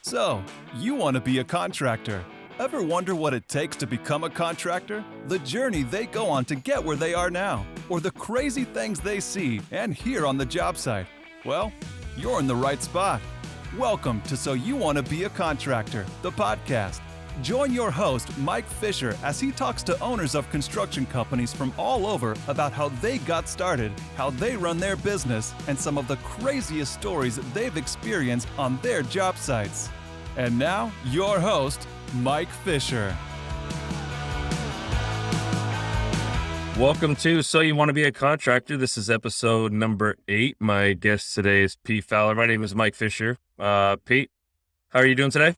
So, you want to be a contractor. Ever wonder what it takes to become a contractor? The journey they go on to get where they are now, or the crazy things they see and hear on the job site? Well, you're in the right spot. Welcome to So You Want to Be a Contractor, the podcast. Join your host, Mike Fisher, as he talks to owners of construction companies from all over about how they got started, how they run their business, and some of the craziest stories they've experienced on their job sites. And now, your host, Mike Fisher. Welcome to So You Want to Be a Contractor. This is episode number 8. My guest today is Pete Fowler. My name is Mike Fisher. Pete, how are you doing today?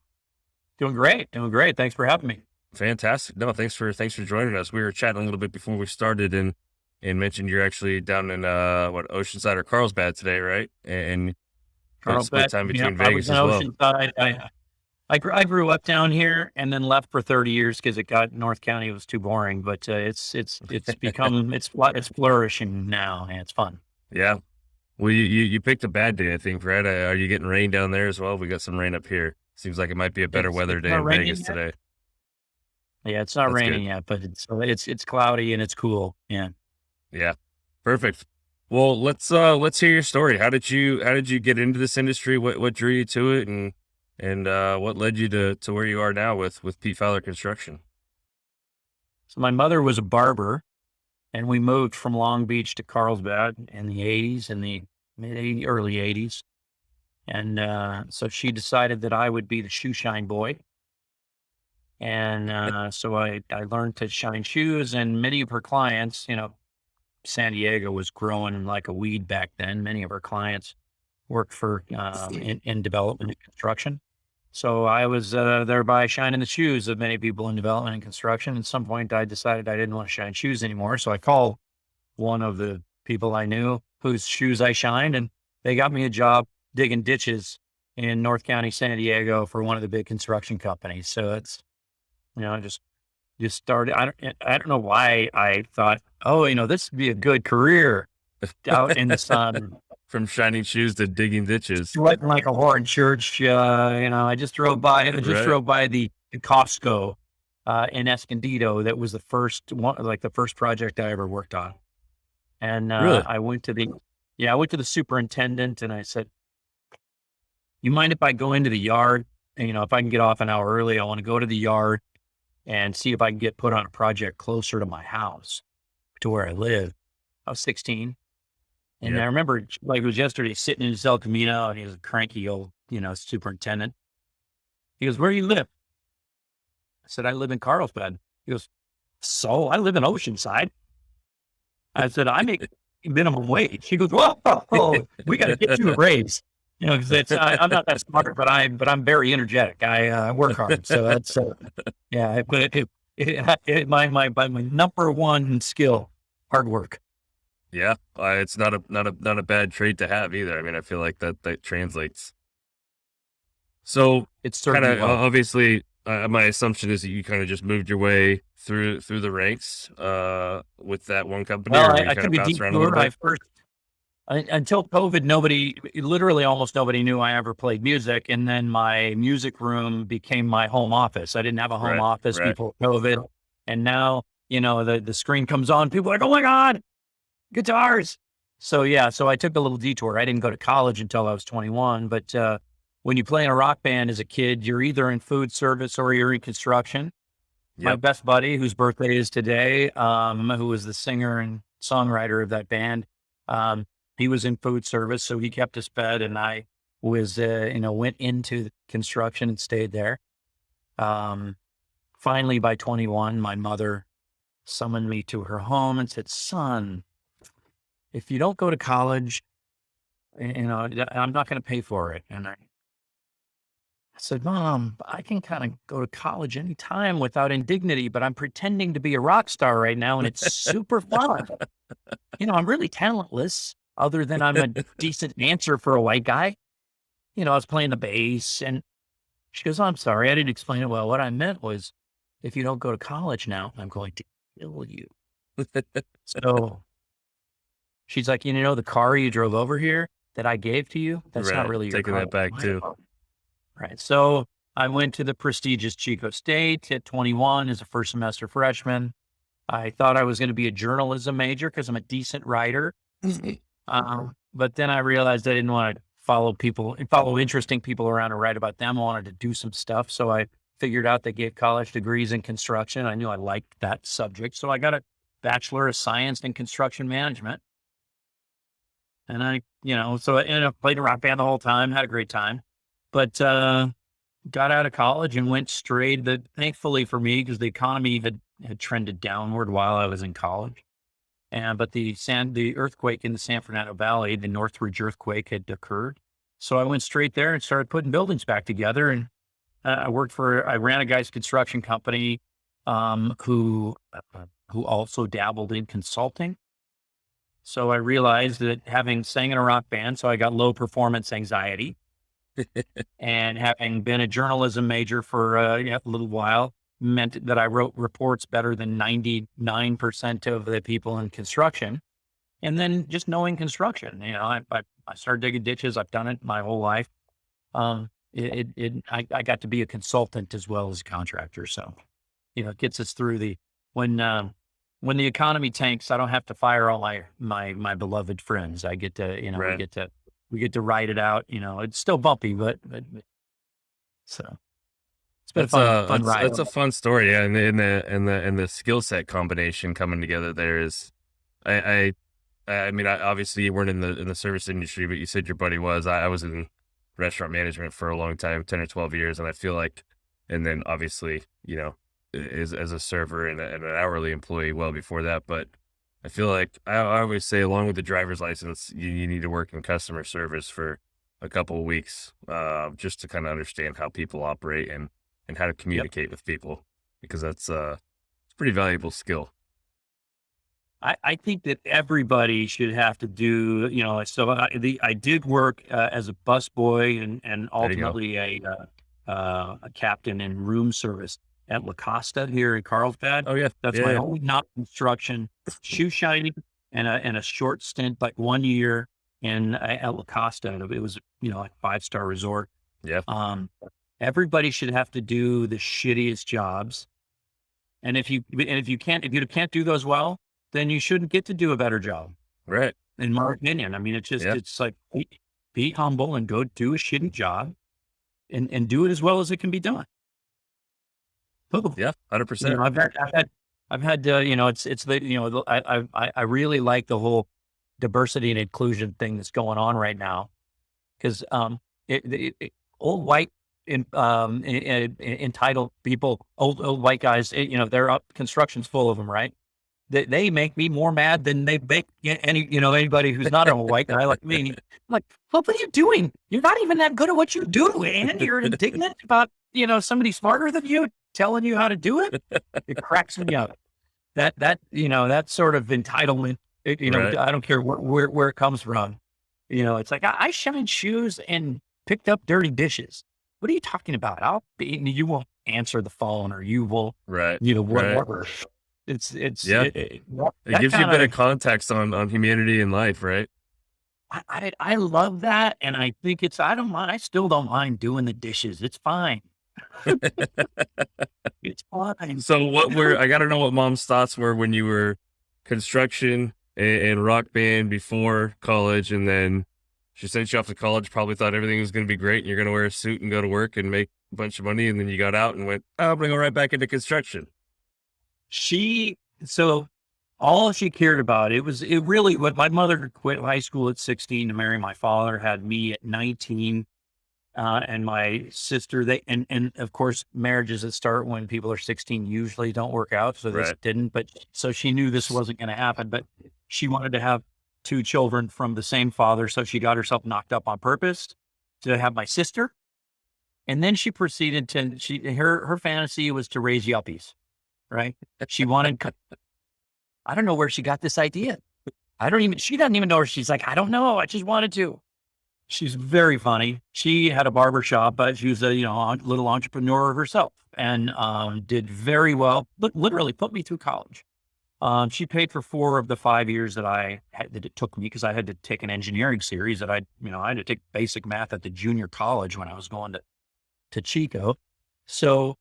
Doing great. Thanks for having me. Fantastic. No, thanks for joining us. We were chatting a little bit before we started and mentioned you're actually down in Oceanside or Carlsbad today, right? And split time between Vegas as well. I grew up down here and then left for 30 years because North County was too boring. But it's become it's flourishing now and it's fun. Yeah. Well, you picked a bad day, I think, right? Are you getting rain down there as well? We got some rain up here. Seems like it might be a better weather day in Vegas today. Yeah, it's not raining yet, but it's cloudy and it's cool. Yeah. Yeah. Perfect. Well, let's hear your story. How did you get into this industry? What drew you to it, and what led you to where you are now with Pete Fowler Construction? So my mother was a barber, and we moved from Long Beach to Carlsbad in the 80s, in the early 80s. And so she decided that I would be the shoe shine boy. And so I learned to shine shoes, and many of her clients, San Diego was growing like a weed back then. Many of her clients worked for in development and construction. So I was thereby shining the shoes of many people in development and construction. At some point, I decided I didn't want to shine shoes anymore. So I called one of the people I knew whose shoes I shined, and they got me a job digging ditches in North County, San Diego for one of the big construction companies. So it's, just started. I don't know why I thought, this would be a good career out in the sun. From shining shoes to digging ditches. Sweating like a whore in church. I just drove by the Costco in Escondido. That was the first one, like the first project I ever worked on. And really? I went to the superintendent and I said, you mind if I go into the yard? And, if I can get off an hour early, I want to go to the yard and see if I can get put on a project closer to my house, to where I live. I was 16. And Yep. I remember, like it was yesterday, sitting in his El Camino, and he was a cranky old, superintendent. He goes, where do you live? I said, I live in Carlsbad. He goes, so I live in Oceanside. I said, I make minimum wage. He goes, whoa, we got to get you a raise. Because I'm not that smart, but I'm very energetic. I work hard. So that's, my number one skill, hard work. Yeah, it's not a bad trait to have either. I mean, I feel like that translates. So It's kind certainly of obviously, my assumption is that you kind of just moved your way through the ranks with that one company. Well, or you I kind took of a bounced around a little detour. bit? Until COVID, literally almost nobody knew I ever played music. And then my music room became my home office. I didn't have a home office before COVID. And now, the screen comes on, people are like, oh my God, guitars. So I took a little detour. I didn't go to college until I was 21. But when you play in a rock band as a kid, you're either in food service or you're in construction. Yep. My best buddy, whose birthday is today, who was the singer and songwriter of that band, he was in food service, so he kept us fed, and I was, went into construction and stayed there. Finally, by 21, my mother summoned me to her home and said, son, if you don't go to college, I'm not going to pay for it. And I said, Mom, I can kind of go to college anytime without indignity, but I'm pretending to be a rock star right now, and it's super fun. I'm really talentless. Other than I'm a decent dancer for a white guy. I was playing the bass, and she goes, I'm sorry, I didn't explain it well. What I meant was, if you don't go to college now, I'm going to kill you. So she's like, the car you drove over here that I gave to you, that's not really your car. Taking that back too. Right. So I went to the prestigious Chico State at 21 as a first semester freshman. I thought I was going to be a journalism major because I'm a decent writer. But then I realized I didn't want to follow interesting people around and write about them. I wanted to do some stuff. So I figured out they gave college degrees in construction. I knew I liked that subject. So I got a Bachelor of Science in Construction Management. And so I ended up playing a rock band the whole time, had a great time. But got out of college and went straight, thankfully for me, because the economy had trended downward while I was in college. But the earthquake in the San Fernando Valley, the Northridge earthquake had occurred. So I went straight there and started putting buildings back together. And I ran a guy's construction company who also dabbled in consulting. So I realized that having sang in a rock band, so I got low performance anxiety. And having been a journalism major for a little while meant that I wrote reports better than 99% of the people in construction. And then just knowing construction, I started digging ditches. I've done it my whole life. I got to be a consultant as well as a contractor. So, it gets us through when the economy tanks, I don't have to fire all my beloved friends. I get to, Right. we get to ride it out. It's still bumpy, but so it's been a fun ride. That's a fun story. Yeah. And the skill set combination coming together there is, I mean, obviously you weren't in the service industry, but you said your buddy was. I was in restaurant management for a long time, 10 or 12 years. And I feel like, and then obviously, as a server and an hourly employee well before that. But I feel like I always say, along with the driver's license, you need to work in customer service for a couple of weeks, just to kind of understand how people operate and how to Yep. communicate with people, because it's a pretty valuable skill. I think that everybody should have to do, so I did work as a busboy and There you go. ultimately a captain in room service at La Costa here in Carlsbad. Oh yeah. That's Yeah. my Yeah. only not construction shoe shining and a short stint, like 1 year at La Costa. And it was, like 5-star resort. Yeah. Um, Everybody should have to do the shittiest jobs. And if you can't do those well, then you shouldn't get to do a better job, Right. in my opinion. I mean, Yeah. it's like be humble and go do a shitty job and do it as well as it can be done. Boom. Yeah. 100%. I've had it's the I really like the whole diversity and inclusion thing that's going on right now because old white entitled people, old white guys, they're up, construction's full of them, right? They make me more mad than they make anybody who's not a white guy like me. I'm like, well, what are you doing? You're not even that good at what you do, and you're indignant about somebody smarter than you telling you how to do it. It cracks me up. That sort of entitlement. Right. I don't care where it comes from. It's like I shined shoes and picked up dirty dishes. What are you talking about? You won't answer the phone, or you will, Right. whatever. It's Yeah. it, It that gives you a kind bit of of context on humanity and life, right? I love that, and I think I don't mind. I still don't mind doing the dishes. It's fine. It's fine. So I got to know what mom's thoughts were when you were construction and rock band before college. And then she sent you off to college, probably thought everything was going to be great. And you're going to wear a suit and go to work and make a bunch of money. And then you got out and went, oh, I'm going to go right back into construction. So all she cared about, it really, what my mother quit high school at 16 to marry my father, had me at 19. And my sister, and of course, marriages that start when people are 16 usually don't work out. So this Right. didn't, but so she knew this wasn't going to happen, but she wanted to have 2 children from the same father. So she got herself knocked up on purpose to have my sister. And then she proceeded her fantasy was to raise yuppies, right? She wanted, I don't know where she got this idea. She doesn't even know where she's like, I don't know. I just wanted to. She's very funny. She had a barber shop, but she was a little entrepreneur herself, and did very well. But literally put me through college. She paid for 4 of the 5 years that it took me, because I had to take an engineering series that I had to take basic math at the junior college when I was going to to Chico. So,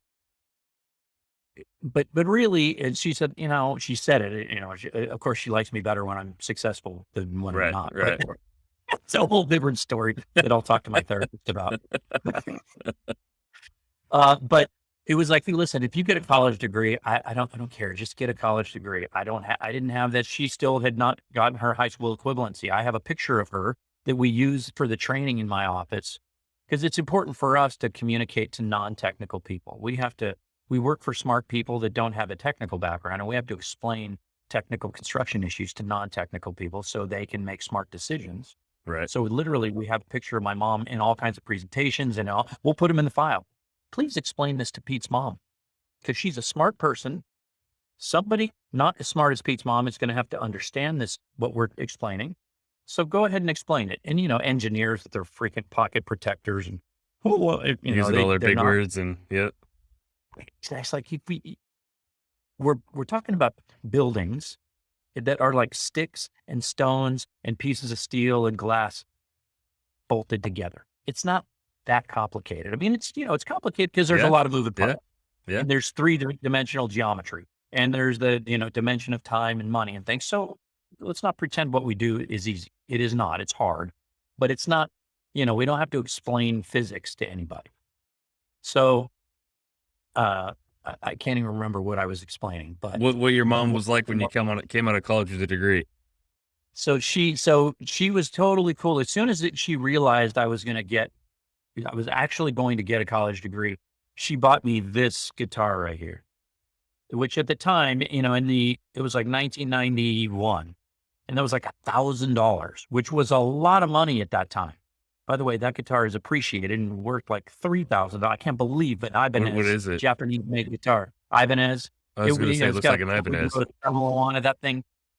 but really, and she said, she said it, of course she likes me better when I'm successful than when I'm not, Right. but it's a whole different story that I'll talk to my therapist about. But it was like, listen, if you get a college degree, I don't care. Just get a college degree. I didn't have that. She still had not gotten her high school equivalency. I have a picture of her that we use for the training in my office because it's important for us to communicate to non-technical people. We work for smart people that don't have a technical background, and we have to explain technical construction issues to non-technical people so they can make smart decisions. Right. So literally we have a picture of my mom in all kinds of presentations and we'll put them in the file. Please explain this to Pete's mom because she's a smart person. Somebody not as smart as Pete's mom is going to have to understand this, what we're explaining. So go ahead and explain it. And, engineers with their freaking pocket protectors and, Using all their big words and, yep. It's like we're talking about buildings that are like sticks and stones and pieces of steel and glass bolted together. It's not that complicated. I mean, it's complicated because there's a lot of moving parts. Yeah. And there's three-dimensional geometry, and there's the dimension of time and money and things. So let's not pretend what we do is easy. It is not. It's hard, but it's not. We don't have to explain physics to anybody. So I can't even remember what I was explaining, but what your mom was like when you came out of college with a degree. So she was totally cool. As soon as she realized I was actually going to get a college degree, she bought me this guitar right here, which at the time, it was like 1991, and that was like $1,000, which was a lot of money at that time. By the way, that guitar is appreciated and worth like $3,000. I can't believe it. Ibanez. What is it? Japanese-made guitar. Ibanez. I was going to say, it looks like an Ibanez.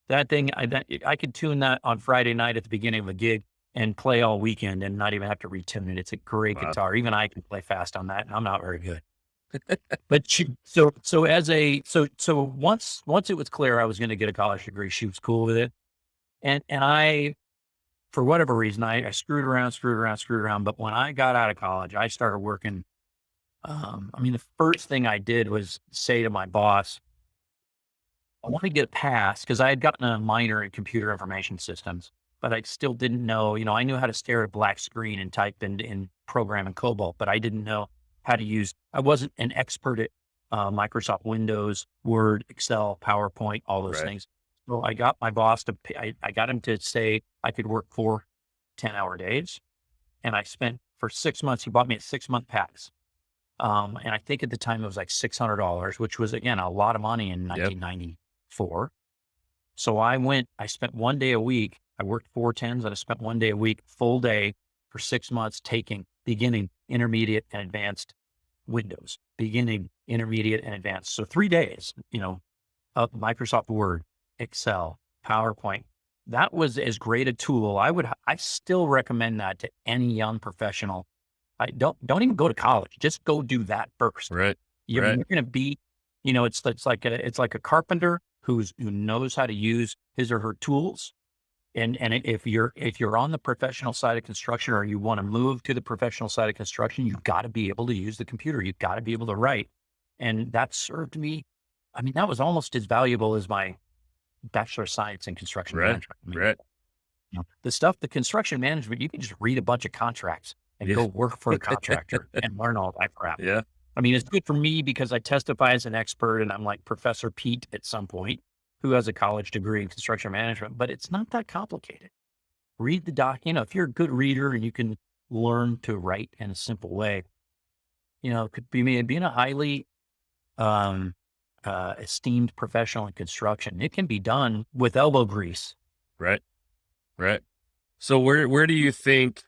That thing, I could tune that on Friday night at the beginning of a gig and play all weekend and not even have to retune it. It's a great guitar. Even I can play fast on that, and I'm not very good. But once it was clear I was going to get a college degree, she was cool with it, and I, for whatever reason, I screwed around. But when I got out of college, I started working. The first thing I did was say to my boss, I want to get past, because I had gotten a minor in computer information systems, but I still didn't know, I knew how to stare at a black screen and type in program in COBOL, but I didn't know how to I wasn't an expert at Microsoft Windows, Word, Excel, PowerPoint, all those things. So I got my boss to pay, I got him to say I could work 4 10-hour days. And I spent for 6 months, he bought me a 6-month pass. And I think at the time it was like $600, which was, again, a lot of money in 1994. So I spent 1 day a week. I worked 4 10s and I spent 1 day a week, full day for 6 months, taking beginning, intermediate, and advanced Windows, beginning, intermediate, and advanced. So 3 days, of Microsoft Word, Excel, PowerPoint. That was as great a tool. I still recommend that to any young professional. I don't even go to college. Just go do that first. Right. You're going to be, it's like a carpenter who knows how to use his or her tools. And if you're on the professional side of construction, or you want to move to the professional side of construction, you've got to be able to use the computer. You've got to be able to write. And that served me. That was almost as valuable as my Bachelor of Science in Construction Management. The stuff, the construction management, you can just read a bunch of contracts and go work for a contractor and learn all that crap. Yeah. It's good for me because I testify as an expert, and I'm like Professor Pete at some point, who has a college degree in construction management, but it's not that complicated. Read the doc. If you're a good reader and you can learn to write in a simple way, it could be being a highly esteemed professional in construction. It can be done with elbow grease. Right. So where do you think,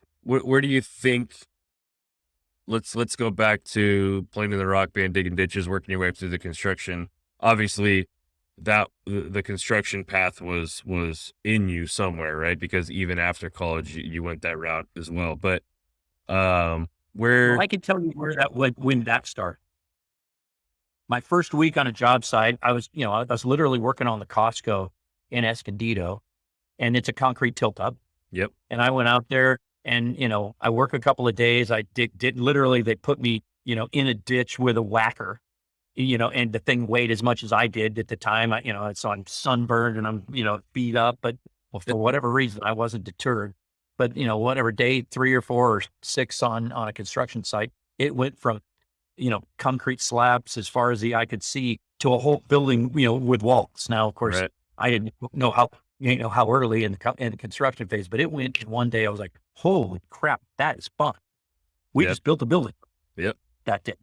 let's go back to playing in the rock band, digging ditches, working your way up through the construction. Obviously that the construction path was in you somewhere, right? Because even after college, you went that route as well. But I can tell you when that started. My first week on a job site, I was literally working on the Costco in Escondido, and it's a concrete tilt up. Yep. And I went out there And, I work a couple of days. I did literally, they put me, in a ditch with a whacker, and the thing weighed as much as I did at the time. So I'm sunburned and I'm, beat up, but well, for whatever reason, I wasn't deterred. But, whatever day 3 or 4 or 6 on a construction site, it went from, concrete slabs as far as the eye could see to a whole building, with walls. Now, of course, Right. I didn't know how early in the construction phase, but it went in one day. I was like, holy crap, that is fun. We Yep. just built a building Yep. that day.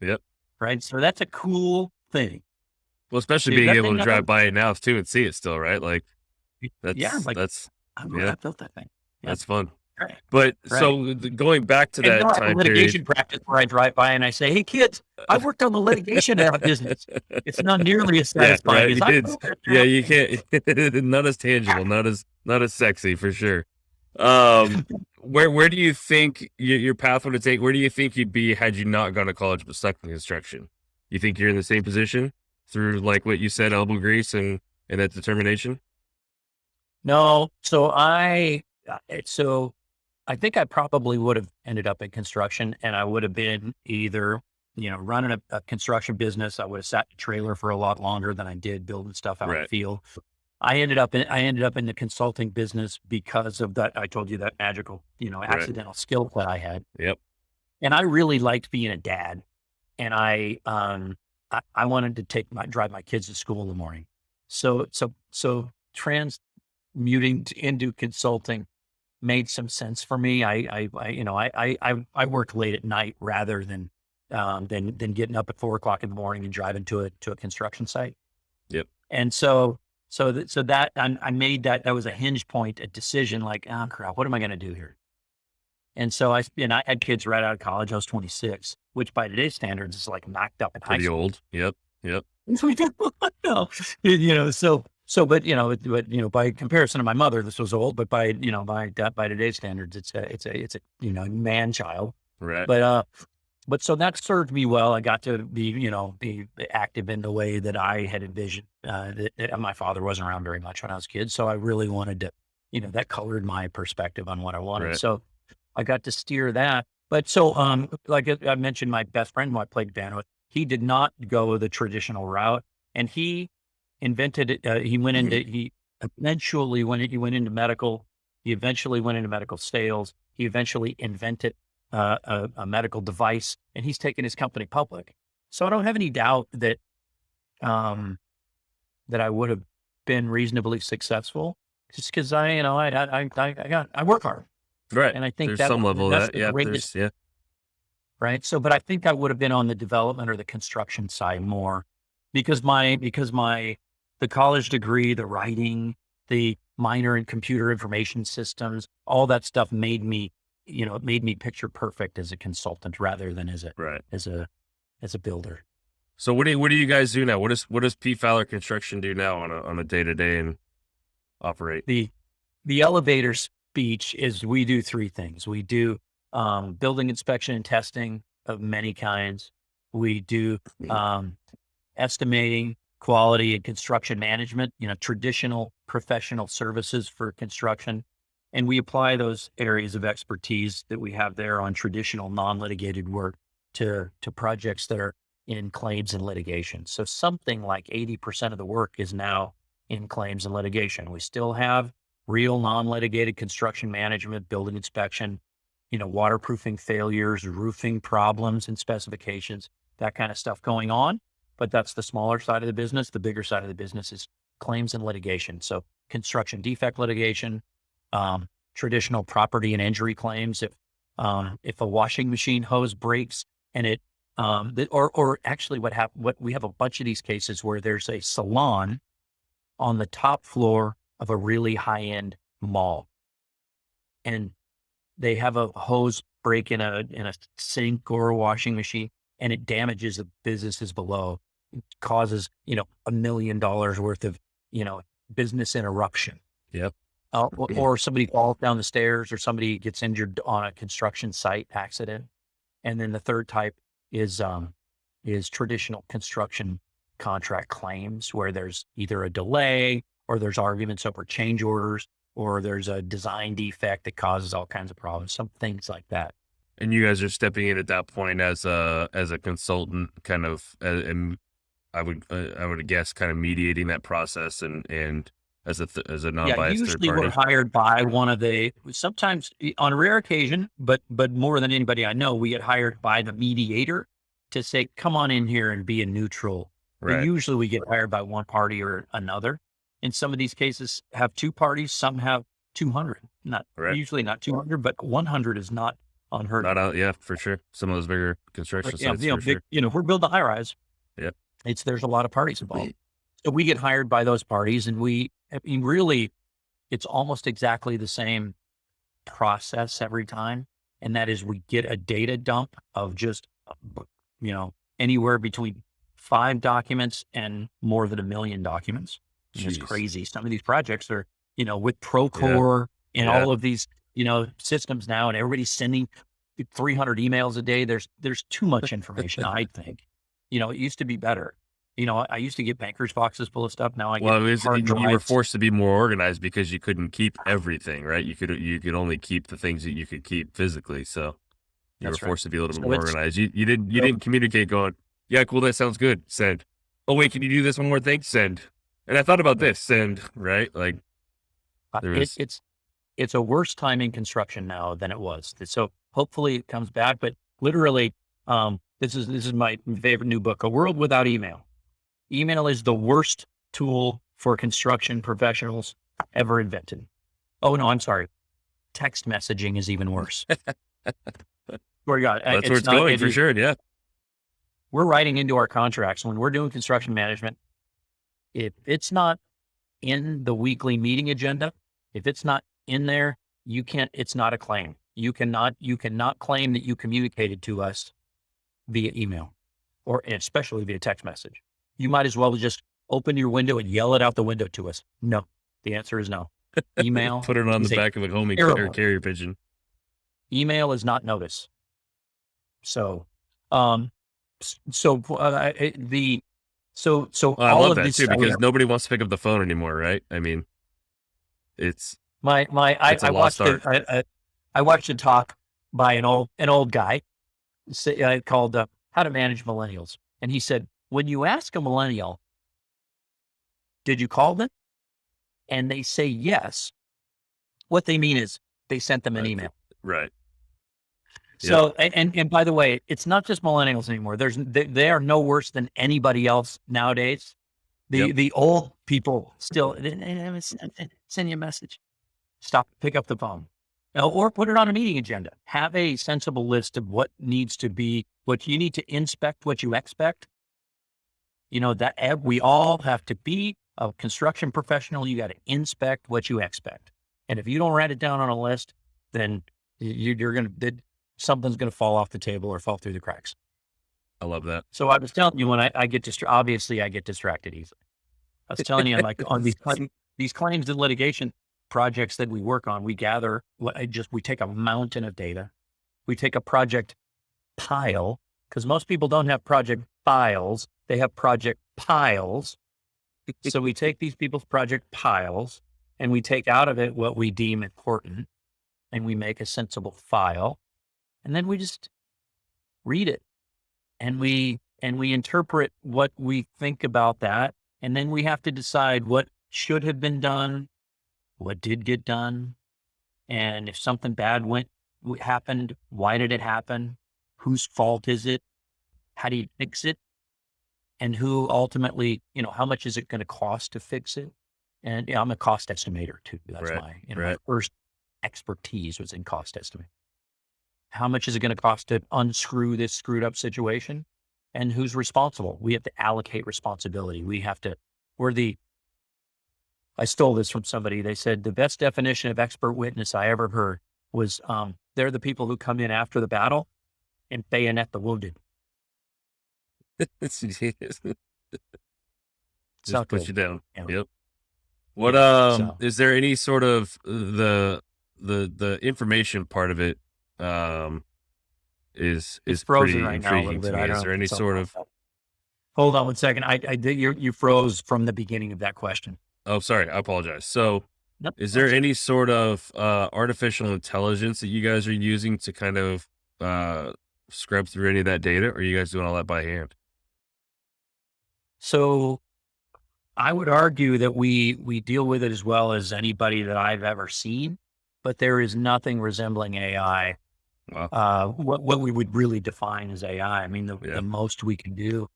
Yep. Right. So that's a cool thing. Well, especially Dude, being that able thing, to drive by it now too and see it still, right? Like yeah, like that's I yeah, built that thing. Yeah. that's fun. Right. But Right. so going back to And that I have a time litigation period, practice where I drive by and I say, hey kids, I worked on the litigation business. It's not nearly as yeah, satisfying right. as You I did. built that Yeah, job. you can't. Not as tangible, not as sexy for sure. Where do you think your path would take? Where do you think you'd be had you not gone to college but stuck in construction? You think you're in the same position through like what you said, elbow grease and that determination? No. So I think I probably would have ended up in construction, and I would have been either, running a construction business. I would have sat in a trailer for a lot longer than I did building stuff out in the Right. field. I ended up in the consulting business because of that. I told you that magical, Right. accidental skill that I had. Yep. And I really liked being a dad. And I wanted to drive my kids to school in the morning. So transmuting into consulting made some sense for me. I work late at night rather than getting up at 4 o'clock in the morning and driving to a construction site. Yep. And so I made that was a hinge point, a decision like, oh crap, what am I going to do here? And so I had kids right out of college. I was 26, which by today's standards is like knocked up in high Pretty school. old. Yep. Yep. No, but by comparison to my mother, this was old, but by today's standards, it's a man child. Right. But so that served me well. I got to be active in the way that I had envisioned. My father wasn't around very much when I was a kid, so I really wanted to, that colored my perspective on what I wanted. Right. So I got to steer that. But so, like I mentioned, my best friend who I played band with, he did not go the traditional route, and he invented it. He eventually went into medical. He eventually went into medical sales. He eventually invented a medical device, and he's taken his company public. So I don't have any doubt that that I would have been reasonably successful, just because I work hard, Right. and I think There's some level of that's that. the Yeah. greatest, Yeah. right? So, but I think I would have been on the development or the construction side more, because the college degree, the writing, the minor in computer information systems, all that stuff made me picture perfect as a consultant rather than Right. as a builder. So what do you guys do now? What does Pete Fowler Construction do now on a day to day and operate? The elevator speech is we do 3 things. We do building inspection and testing of many kinds. We do estimating, quality, and construction management, traditional professional services for construction. And we apply those areas of expertise that we have there on traditional non-litigated work to projects that are in claims and litigation. So something like 80% of the work is now in claims and litigation. We still have real non-litigated construction management, building inspection, waterproofing failures, roofing problems and specifications, that kind of stuff going on. But that's the smaller side of the business. The bigger side of the business is claims and litigation. So construction defect litigation, traditional property and injury claims. If a washing machine hose breaks and it, or actually what we have a bunch of these cases where there's a salon on the top floor of a really high end mall, and they have a hose break in a sink or a washing machine, and it damages the businesses below. It causes $1 million worth of business interruption. Yep. Or somebody falls down the stairs, or somebody gets injured on a construction site accident. And then the third type is traditional construction contract claims, where there's either a delay or there's arguments over change orders. or there's a design defect that causes all kinds of problems, some things like that. And you guys are stepping in at that point as a consultant, kind of, and I would guess kind of mediating that process and as a Yeah, non-biased third usually we're party. hired by one of the, sometimes on a rare occasion, but more than anybody I know, we get hired by the mediator to say, come on in here and be a neutral. But Right. usually we get hired by one party or another. In some of these cases have two parties, some have 200, not Right. usually not 200, but 100 is not unheard of. Not out. Yeah, for sure. Some of those bigger construction Yeah, sites, you know, for big, sure. you know, if we're building a high rise, Yep. there's a lot of parties involved. So we get hired by those parties, and really, it's almost exactly the same process every time. And that is, we get a data dump of just, anywhere between 5 documents and more than 1 million documents. And it's Jeez. crazy. Some of these projects are, with Procore and Yeah. all of these, systems now, and everybody's sending 300 emails a day. There's too much information, I think. It used to be better. I used to get bankers boxes full of stuff. Now I Well, get hard you were drives. forced to be more organized because you couldn't keep everything, right? You could only keep the things that you could keep physically. So you That's were right. forced to be a little So bit more it's- organized. You didn't communicate going, yeah, cool, that sounds good. Send. Oh wait, can you do this one more thing? Send. And I thought about this. Send. Right? Like there was. It's a worse time in construction now than it was. So hopefully it comes back. But literally, this is my favorite new book, A World Without Email. Email is the worst tool for construction professionals ever invented. Oh no, I'm sorry. Text messaging is even worse. Swear to God, That's where it's going for sure. Yeah. We're writing into our contracts when we're doing construction management. If it's not in the weekly meeting agenda, if it's not in there, it's not a claim. You cannot claim that you communicated to us via email or especially via text message. You might as well just open your window and yell it out the window to us. No, the answer is no. Email. Put it on the back of a homing carrier pigeon. Email is not notice. So, I love that too, because nobody wants to pick up the phone anymore, right? I mean, it's I watched a talk by an old guy called How to Manage Millennials. And he said, when you ask a millennial, did you call them? And they say yes. What they mean is they sent them an email. Right. So, and by the way, it's not just millennials anymore. They are no worse than anybody else nowadays. The old people still send you a message. Stop, pick up the phone, or put it on a meeting agenda. Have a sensible list of what needs to be, what you need to inspect, what you expect. That we all have to be a construction professional. You got to inspect what you expect. And if you don't write it down on a list, then something's going to fall off the table or fall through the cracks. I love that. So I was telling you when I get obviously I get distracted easily. I was telling you, like on these claims and litigation projects that we work on, we gather we take a mountain of data. We take a project pile, because most people don't have project files. They have project piles. So we take these people's project piles and we take out of it what we deem important and we make a sensible file. And then we just read it and we interpret what we think about that. And then we have to decide what should have been done, what did get done. And if something bad happened, why did it happen? Whose fault is it? How do you fix it? And who ultimately, how much is it going to cost to fix it? And I'm a cost estimator too. That's my first expertise was in cost estimate. How much is it going to cost to unscrew this screwed up situation? And who's responsible? We have to allocate responsibility. I stole this from somebody. They said the best definition of expert witness I ever heard was, they're the people who come in after the battle and bayonet the wounded. Just Not push good. you down. Yeah. Yep. What is there any sort of the information part of it is It's pretty frozen right now a little intriguing to bit. me. I don't Is there know any if it's sort of Hold on one second. You froze from the beginning of that question. Oh, sorry, I apologize. So Yep. Is there any sort of artificial intelligence that you guys are using to kind of scrub through any of that data, or are you guys doing all that by hand? So I would argue that we deal with it as well as anybody that I've ever seen, but there is nothing resembling AI. Wow. What we would really define as AI. I mean, Yeah. the most we can do,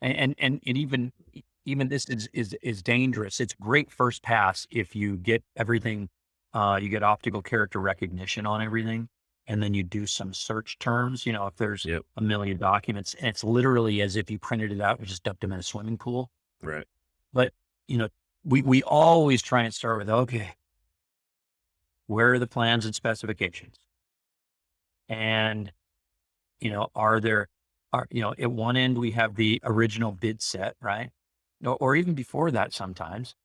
and even this is dangerous. It's a great first pass if you get everything. You get optical character recognition on everything, and then you do some search terms. You know, if there's Yep. a million documents, and it's literally as if you printed it out and just dumped them in a swimming pool. Right. But, you know, we always try and start with, okay, where are the plans and specifications? And, at one end we have the original bid set, right? Or even before that sometimes,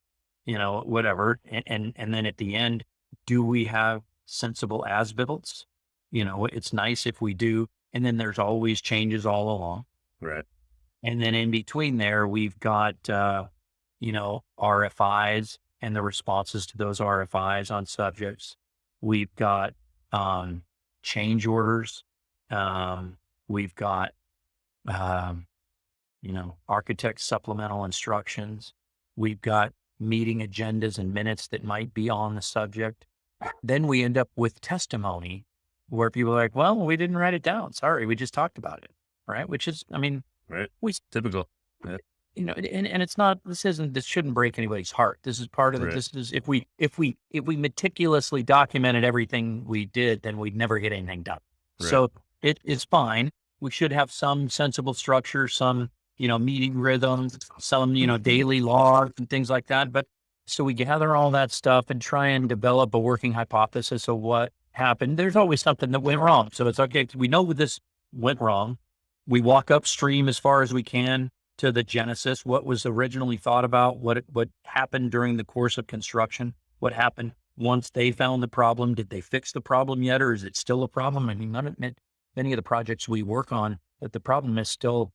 whatever. And then at the end, do we have sensible as-built? It's nice if we do. And then there's always changes all along. Right. And then in between there, we've got, RFIs and the responses to those RFIs on subjects. We've got change orders. We've got, architect supplemental instructions. We've got meeting agendas and minutes that might be on the subject. Then we end up with testimony where people are like, well, we didn't write it down. Sorry, we just talked about it. Right. Which is, Right. we Typical. Yeah. and it's not, this shouldn't break anybody's heart. This is part of it. Right. This is, if we meticulously documented everything we did, then we'd never get anything done. Right. So it's fine. We should have some sensible structure, some, meeting rhythms, some, daily logs and things like that. But so we gather all that stuff and try and develop a working hypothesis of what happened. There's always something that went wrong. So it's okay. We know this went wrong. We walk upstream as far as we can to the genesis, what was originally thought about, what happened during the course of construction, what happened once they found the problem. Did they fix the problem yet, or is it still a problem? I mean, many of the projects we work on, that the problem is still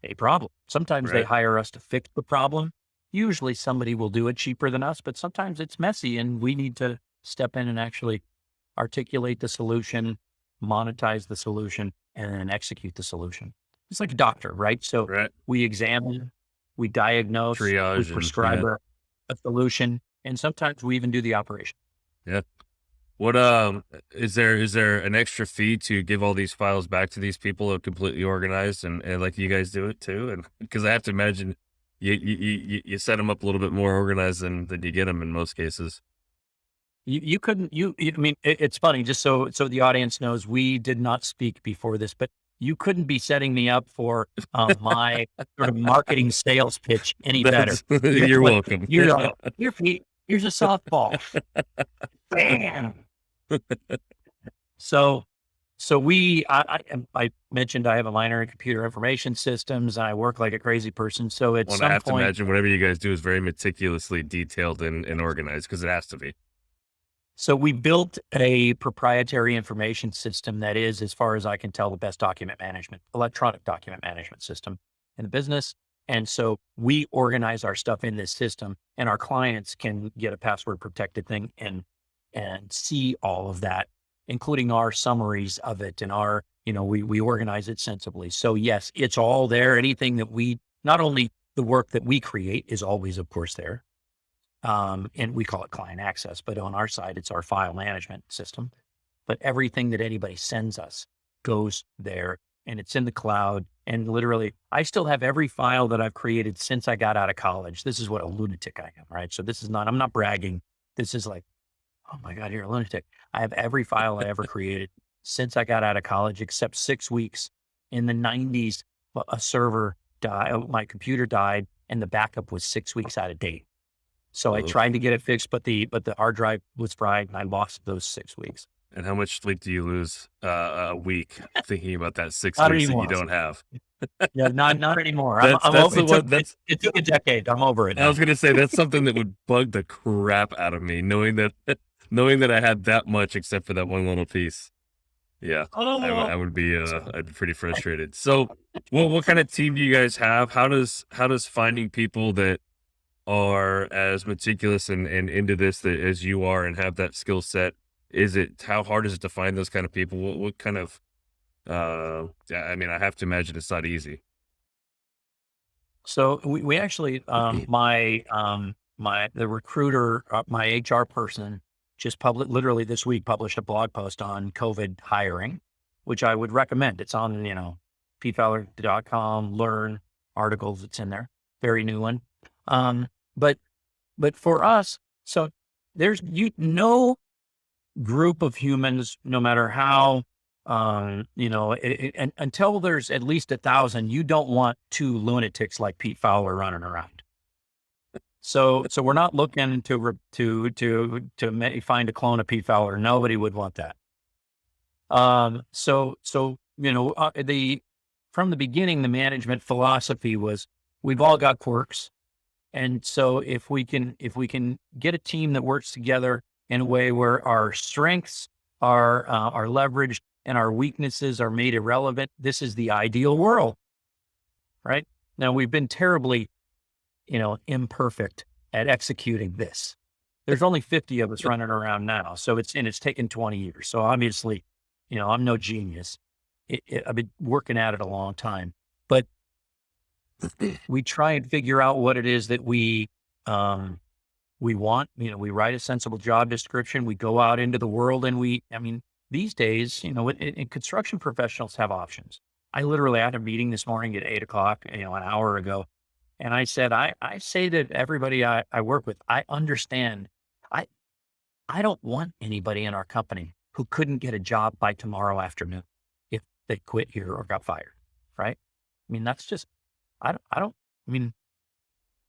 a problem. Sometimes they Right. hire us to fix the problem. Usually somebody will do it cheaper than us, but sometimes it's messy and we need to step in and actually articulate the solution, monetize the solution, and then execute the solution. It's like a doctor, right? So Right. we examine, we diagnose, we Triage and prescribe yeah. a solution, and sometimes we even do the operation. Yeah. What is there an extra fee to give all these files back to these people who are completely organized and like you guys do it too? And because I have to imagine you set them up a little bit more organized than you get them in most cases. You couldn't, it's funny, just so the audience knows, we did not speak before this, but you couldn't be setting me up for my sort of marketing sales pitch any better. You're welcome. You're like, here, Pete, here's a softball. Bam. So I mentioned I have a minor in computer information systems. And I work like a crazy person. So at Well, I some have to point, imagine whatever you guys do is very meticulously detailed and organized because it has to be. so we built a proprietary information system that is, as far as I can tell, the best electronic document management system in the business. And so we organize our stuff in this system, and our clients can get a password protected thing and see all of that, including our summaries of it and our, we organize it sensibly. So yes, it's all there. Anything that not only the work that we create is always, of course, there. And we call it client access, but on our side, it's our file management system. But everything that anybody sends us goes there, and it's in the cloud. And literally, I still have every file that I've created since I got out of college. This is what a lunatic I am, right? So I'm not bragging. This is like, oh my God, you're a lunatic. I have every file I ever created since I got out of college, except 6 weeks. In the 90s, a server died, my computer died, and the backup was 6 weeks out of date. So I tried to get it fixed, but the hard drive was fried, and I lost those 6 weeks. And how much sleep do you lose a week thinking about that 6 Not weeks that anymore. you don't have? Yeah, not anymore. That's over, the one. it took a decade. I'm over it I now. was gonna say that's something that would bug the crap out of me, knowing that I had that much except for that one little piece. Yeah, I would be I'd be pretty frustrated. So, what kind of team do you guys have? How does finding people that are as meticulous and into this as you are and have that skill set, how hard is it to find those kind of people? What kind of, yeah, I mean, I have to imagine it's not easy. So we actually, the recruiter, my HR person just literally this week published a blog post on COVID hiring, which I would recommend. It's on, pfowler.com, learn articles. It's in there. Very new one. Um, but, but for us, so there's, no group of humans, no matter how, and until there's at least 1,000, you don't want two lunatics like Pete Fowler running around. So we're not looking to find a clone of Pete Fowler. Nobody would want that. From the beginning, the management philosophy was we've all got quirks. And so if we can get a team that works together in a way where our strengths are leveraged and our weaknesses are made irrelevant, this is the ideal world, right? Now we've been terribly, imperfect at executing this. There's only 50 of us running around now. So it's taken 20 years. So obviously, I'm no genius. I've been working at it a long time, but we try and figure out what it is that we want. We write a sensible job description. We go out into the world and these days, construction professionals have options. I literally had a meeting this morning at 8:00, an hour ago. And I said, I say that everybody I work with, I understand. I don't want anybody in our company who couldn't get a job by tomorrow afternoon if they quit here or got fired. Right. That's just,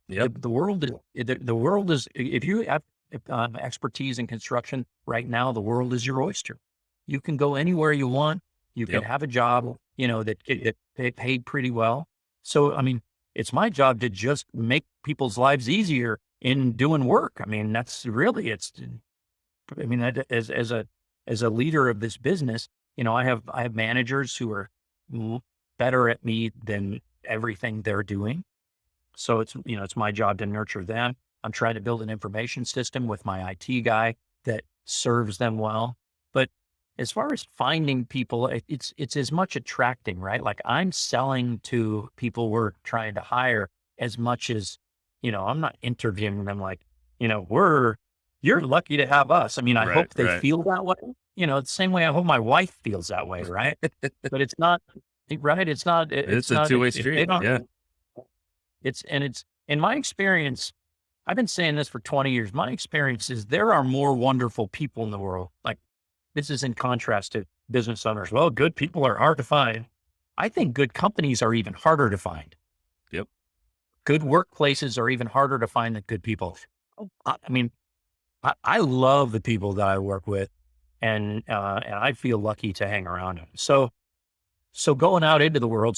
Yep. the world is, if you have expertise in construction right now, the world is your oyster. You can go anywhere you want. You can Yep. have a job, that paid pretty well. So, it's my job to just make people's lives easier in doing work. That's really, as a leader of this business, I have managers who are better at me than everything they're doing. So it's my job to nurture them. I'm trying to build an information system with my IT guy that serves them well. But as far as finding people, it's as much attracting, right? Like I'm selling to people we're trying to hire as much as, I'm not interviewing them like, you're lucky to have us. I Right, hope they right. feel that way, the same way I hope my wife feels that way, right? But it's not, right? It's not, It's it's a not, two-way if they street. don't, Yeah. it's in my experience, I've been saying this for 20 years. My experience is there are more wonderful people in the world. Like this is in contrast to business owners. Well, good people are hard to find. I think good companies are even harder to find. Yep. Good workplaces are even harder to find than good people. I love the people that I work with and I feel lucky to hang around them. So going out into the world.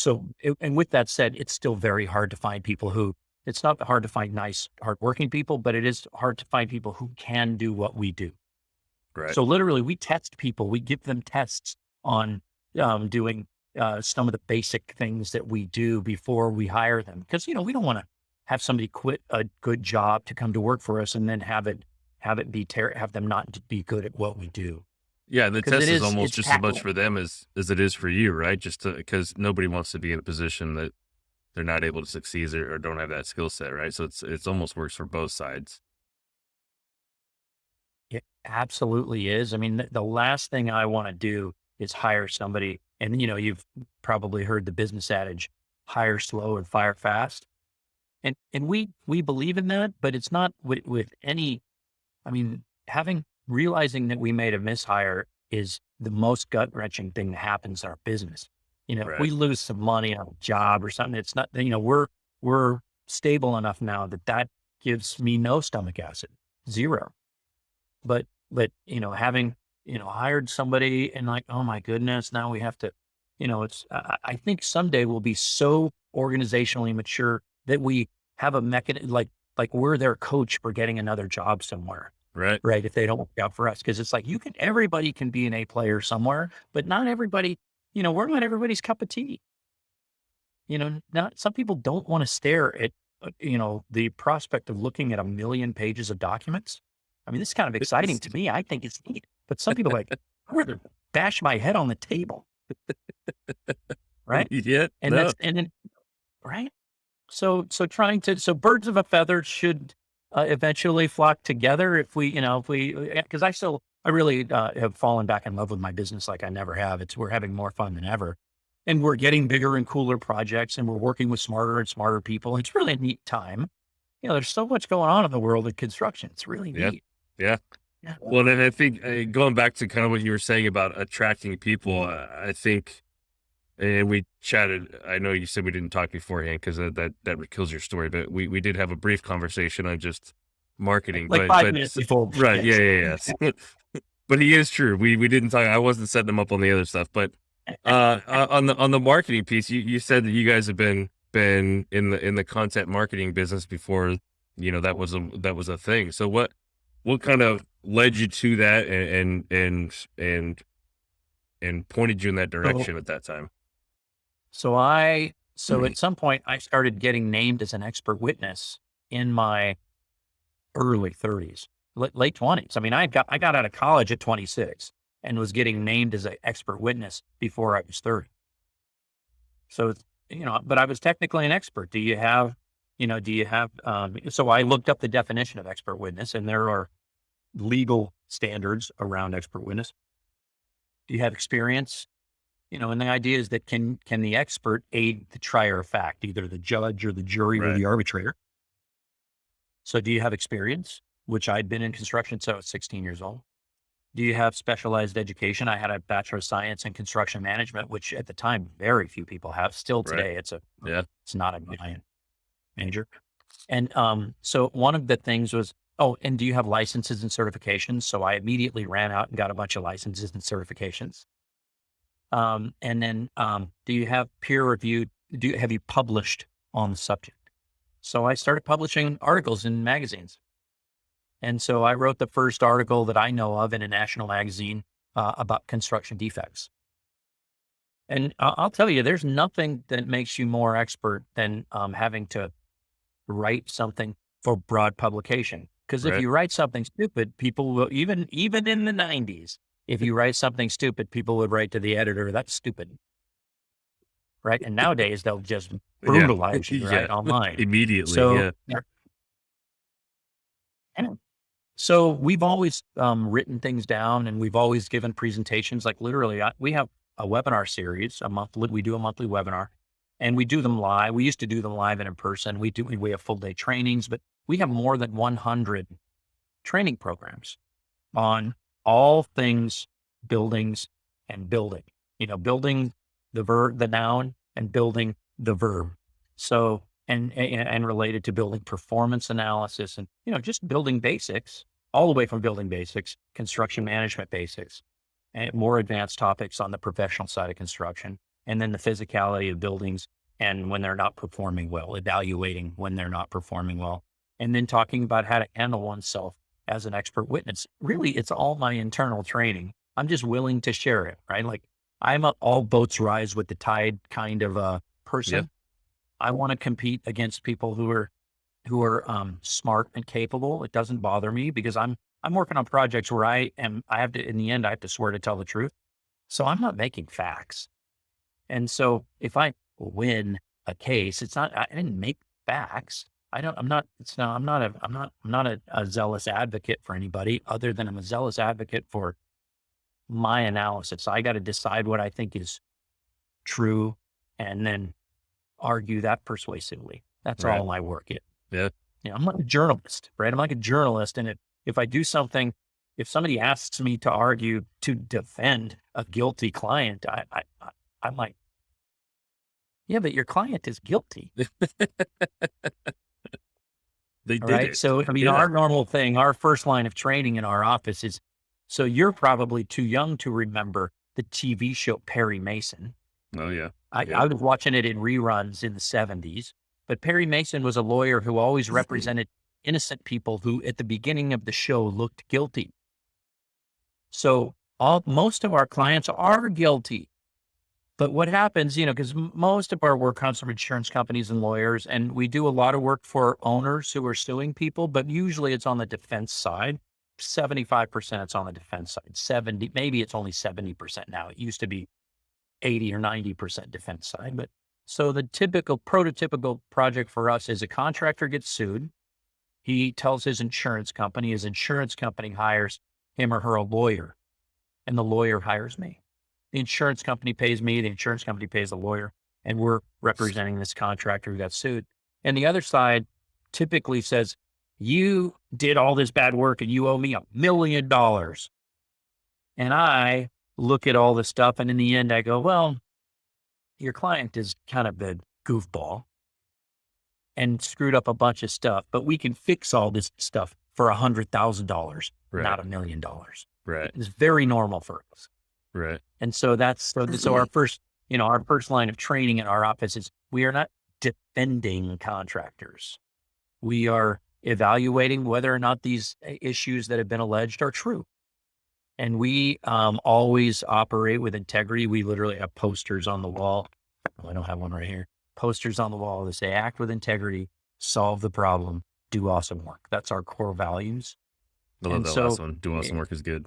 And with that said, it's still very hard to find people it's not hard to find nice, hardworking people, but it is hard to find people who can do what we do. Right. So literally we test people, we give them tests on doing some of the basic things that we do before we hire them. Because, we don't want to have somebody quit a good job to come to work for us and then have them not be good at what we do. Yeah, the 'Cause test is it's almost just as much tackling. for them as it is for you, right? Because nobody wants to be in a position that they're not able to succeed or don't have that skill set, right? So it's almost works for both sides. It absolutely is. The last thing I want to do is hire somebody. And, you've probably heard the business adage, hire slow and fire fast. And we believe in that, but it's not with any, realizing that we made a mishire is the most gut wrenching thing that happens in our business. If Right. we lose some money on a job or something, it's not, we're stable enough now that gives me no stomach acid, zero. But having, hired somebody and like, oh my goodness, now we have to, I think someday we'll be so organizationally mature that we have a mechanism, like we're their coach for getting another job somewhere, Right. right? If they don't work out for us. Cause it's like, everybody can be an A player somewhere, but not everybody, we're not everybody's cup of tea. Not some people don't want to stare at the prospect of looking at 1,000,000 pages of documents. I mean, this is kind of exciting to me. I think it's neat, but some people are like, I'd rather bash my head on the table, right? Yeah, And no, then, right? So birds of a feather should eventually flock together because I really have fallen back in love with my business like I never have. We're having more fun than ever, and we're getting bigger and cooler projects, and we're working with smarter and smarter people. It's really a neat time. There's so much going on in the world of construction. It's really yeah, neat. yeah. Yeah. Well, then I think going back to kind of what you were saying about attracting people, I think, and we chatted. I know you said we didn't talk beforehand because that kills your story, but we did have a brief conversation on just marketing. Like But 5 minutes before. right, yeah, yeah, yeah. But he is true. We didn't talk. I wasn't setting him up on the other stuff, but on the marketing piece, you said that you guys have been in the content marketing business before. That was a thing. So what kind of led you to that and pointed you in that So, direction at that time? so at some point I started getting named as an expert witness in my early 30s, late 20s. I mean, I got out of college at 26 and was getting named as an expert witness before I was 30. So, but I was technically an expert. So I looked up the definition of expert witness, and there are legal standards around expert witness. Do you have experience? And the idea is that can the expert aid the trier of fact, either the judge or the jury or Right. the arbitrator? So do you have experience? Which I'd been in construction, so I was 16 years old. Do you have specialized education? I had a Bachelor of Science in Construction Management, which at the time, very few people have. Still Right. today, Yeah. it's not a major. And so one of the things was, and do you have licenses and certifications? So I immediately ran out and got a bunch of licenses and certifications. And then do you have peer reviewed? Have you published on the subject? So I started publishing articles in magazines. And so I wrote the first article that I know of in a national magazine about construction defects. And I'll tell you, there's nothing that makes you more expert than having to write something for broad publication. Because if Right. you write something stupid, people will, even in the 90s, if you write something stupid, people would write to the editor, "That's stupid." Right. And nowadays they'll just Yeah. brutalize you, right, Yeah. online. Immediately. So, Yeah. yeah. So we've always written things down, and we've always given presentations. Like literally, we have a webinar series, we do a monthly webinar, and we do them live. We used to do them live and in person. We have full day trainings, but we have more than 100 training programs on all things buildings and building, building the noun and building the verb. So, and related to building performance analysis and, just building basics, all the way from building basics, construction management basics, and more advanced topics on the professional side of construction. And then the physicality of buildings and when they're not performing well, evaluating when they're not performing well, and then talking about how to handle oneself as an expert witness. Really, it's all my internal training. I'm just willing to share it, right? Like I'm a all boats rise with the tide kind of a person. Yep. I want to compete against people who are smart and capable. It doesn't bother me because I'm working on projects where I have to, in the end, I have to swear to tell the truth. So I'm not making facts. And so if I win a case, I didn't make facts. I'm not a zealous advocate for anybody other than I'm a zealous advocate for my analysis. I got to decide what I think is true and then argue that persuasively. That's Right. all my work is. Yeah. I'm like a journalist, right? I'm like a journalist. And if I do something, if somebody asks me to argue to defend a guilty client, I'm like, yeah, but your client is guilty. They did Right. it. So, I mean, Yeah. our normal thing, our first line of training in our office is, so you're probably too young to remember the TV show Perry Mason. Oh yeah. I Yeah. was watching it in reruns in the 70s, but Perry Mason was a lawyer who always represented innocent people who at the beginning of the show looked guilty. So most of our clients are guilty. But what happens, because most of our work comes from insurance companies and lawyers, and we do a lot of work for owners who are suing people, but usually it's on the defense side. 75% it's on the defense side. 70, maybe it's only 70% now. It used to be 80 or 90% defense side. But so the typical prototypical project for us is a contractor gets sued. He tells his insurance company hires him or her a lawyer, and the lawyer hires me. The insurance company pays me, the insurance company pays the lawyer, and we're representing this contractor who got sued. And the other side typically says, you did all this bad work and you owe me $1 million. And I look at all this stuff, and in the end I go, well, your client is kind of a goofball and screwed up a bunch of stuff, but we can fix all this stuff for $100,000, Right. not $1 million. Right. It's very normal for us. Right. And so so our first line of training in our office is we are not defending contractors. We are evaluating whether or not these issues that have been alleged are true. And we always operate with integrity. We literally have posters on the wall. Oh, I don't have one right here. Posters on the wall that say, act with integrity, solve the problem, do awesome work. That's our core values. I love And that so- last one. Doing awesome work is good.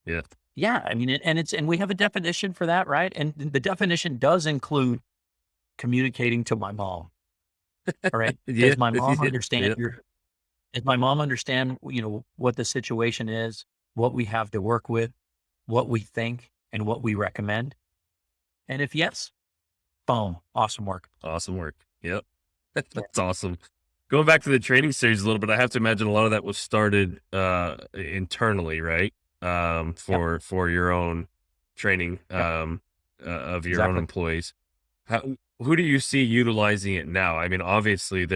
Yeah. Yeah, I mean, and we have a definition for that, right? And the definition does include communicating to my mom. All right. Yeah, Does my mom yeah, understand yeah. does my mom understand, what the situation is, what we have to work with, what we think, and what we recommend? And if yes, boom, awesome work. Awesome work. Yep. That's awesome. Going back to the training series a little bit, I have to imagine a lot of that was started internally, right? For your own training of your own Exactly. employees. Who do you see utilizing it now? I mean, obviously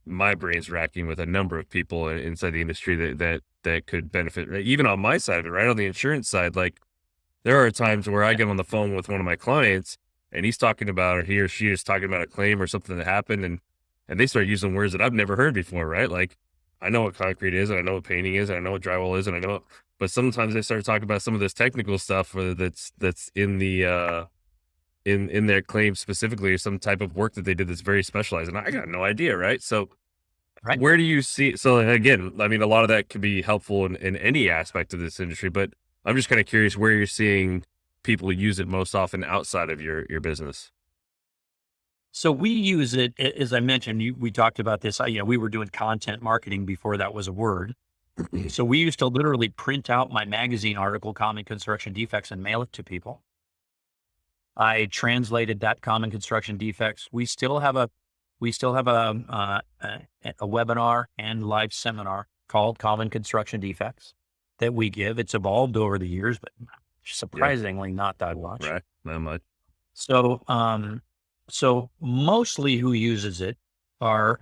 my brain's racking with a number of people inside the industry that could benefit, right? Even on my side of it, right? On the insurance side, like there are times where I get on the phone with one of my clients and he's talking about, or he or she is talking about a claim or something that happened, and they start using words that I've never heard before, right? Like I know what concrete is, and I know what painting is, and I know what drywall is, and I know, but sometimes they start talking about some of this technical stuff that's in the in their claim specifically, or some type of work that they did that's very specialized, and I got no idea, right? So Right. where do you see, so again, I mean, a lot of that could be helpful in any aspect of this industry, but I'm just kind of curious where you're seeing people use it most often outside of your business. So we use it, as I mentioned, we talked about this, we were doing content marketing before that was a word. So we used to literally print out my magazine article, Common Construction Defects, and mail it to people. I translated that Common Construction Defects. We still have a webinar and live seminar called Common Construction Defects that we give. It's evolved over the years, but surprisingly not that much. Right. Not much. So mostly who uses it are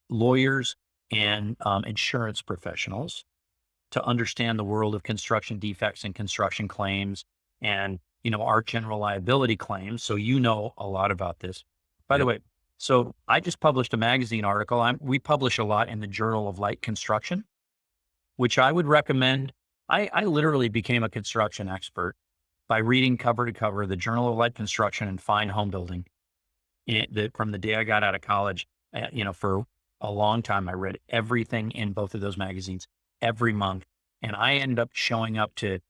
lawyers and insurance professionals to understand the world of construction defects and construction claims and, our general liability claims. So a lot about this. By the way, so I just published a magazine article. We publish a lot in the Journal of Light Construction, which I would recommend. I literally became a construction expert by reading cover to cover the Journal of Light Construction and Fine Home Building. From the day I got out of college, for a long time, I read everything in both of those magazines every month. And I ended up showing up to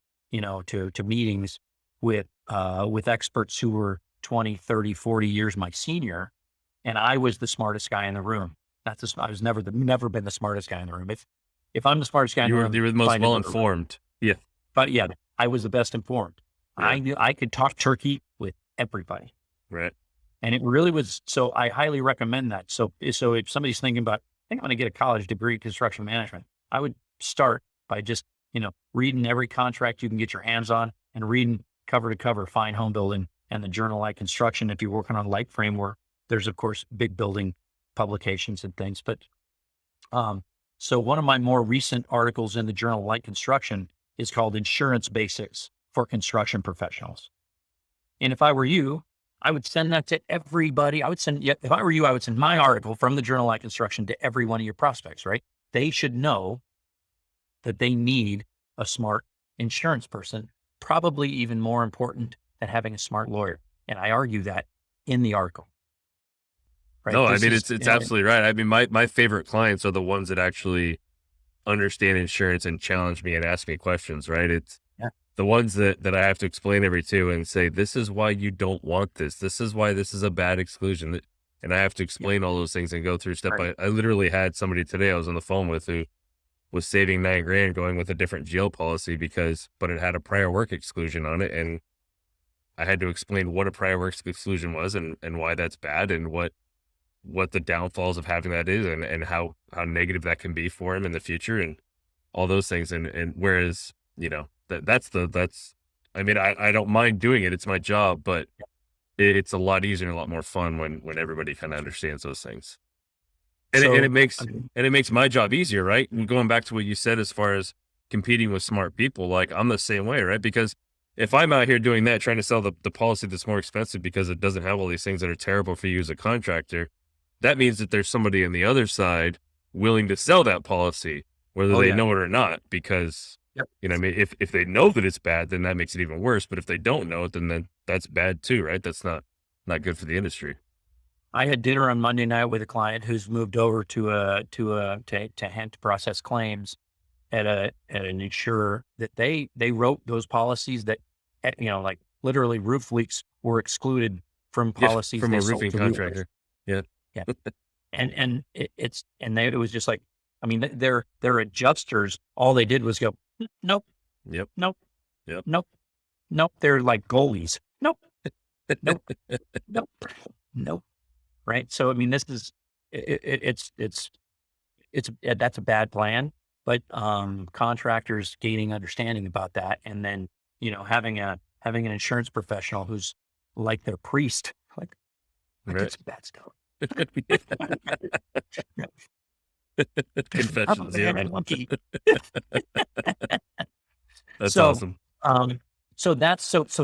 meetings with experts who were 20, 30, 40 years my senior. And I was the smartest guy in the room. I was never been the smartest guy in the room. If I'm the smartest guy in the room, You were the most well informed. Yeah. But yeah, I was the best informed. Yeah. I knew I could talk turkey with everybody. Right. And it really was, so I highly recommend that. So if somebody's thinking about, I think I'm going to get a college degree in construction management, I would start by just, reading every contract you can get your hands on and reading cover to cover Fine Home Building and the Journal Light Construction. If you're working on light framework, there's of course big building publications and things. But so one of my more recent articles in the Journal of Light Construction is called Insurance Basics for Construction Professionals. And if I were you, I would send that to everybody. If I were you, I would send my article from the Journal of Light Construction to every one of your prospects, right? They should know that they need a smart insurance person, probably even more important than having a smart lawyer. And I argue that in the article. Right. No, I mean, it's absolutely right. I mean, my favorite clients are the ones that actually understand insurance and challenge me and ask me questions, right? It's Yeah. the ones that I have to explain every to and say, this is why you don't want this. This is why this is a bad exclusion. And I have to explain all those things and go through step by. I literally had somebody today I was on the phone with who was saving $9,000 going with a different GL policy but it had a prior work exclusion on it. And I had to explain what a prior work exclusion was and why that's bad and what the downfalls of having that is and how negative that can be for him in the future and all those things. And whereas, that's, I mean, I don't mind doing it. It's my job, but it's a lot easier and a lot more fun when everybody kind of understands those things. And, So, it makes my job easier, right? And going back to what you said, as far as competing with smart people, like I'm the same way, right? Because if I'm out here doing that, trying to sell the policy that's more expensive because it doesn't have all these things that are terrible for you as a contractor, that means that there's somebody on the other side willing to sell that policy, whether they know it or not, because, I mean, if they know that it's bad, then that makes it even worse. But if they don't know it, then that's bad too, right? That's not good for the industry. I had dinner on Monday night with a client who's moved over to process claims at an insurer that they wrote those policies that, like literally roof leaks were excluded from policies from they a sold roofing to roofers. contractor. Yeah. Yeah. And it was just like, I mean, their adjusters, all they did was go, nope, Yep. nope, Yep. nope, nope. They're like goalies. Nope, nope, nope, nope. Right. So, I mean, this is, that's a bad plan, but, contractors gaining understanding about that. And then, having an insurance professional who's like their priest, like, I did some bad stuff. Confessions. Yeah. That's So, awesome. So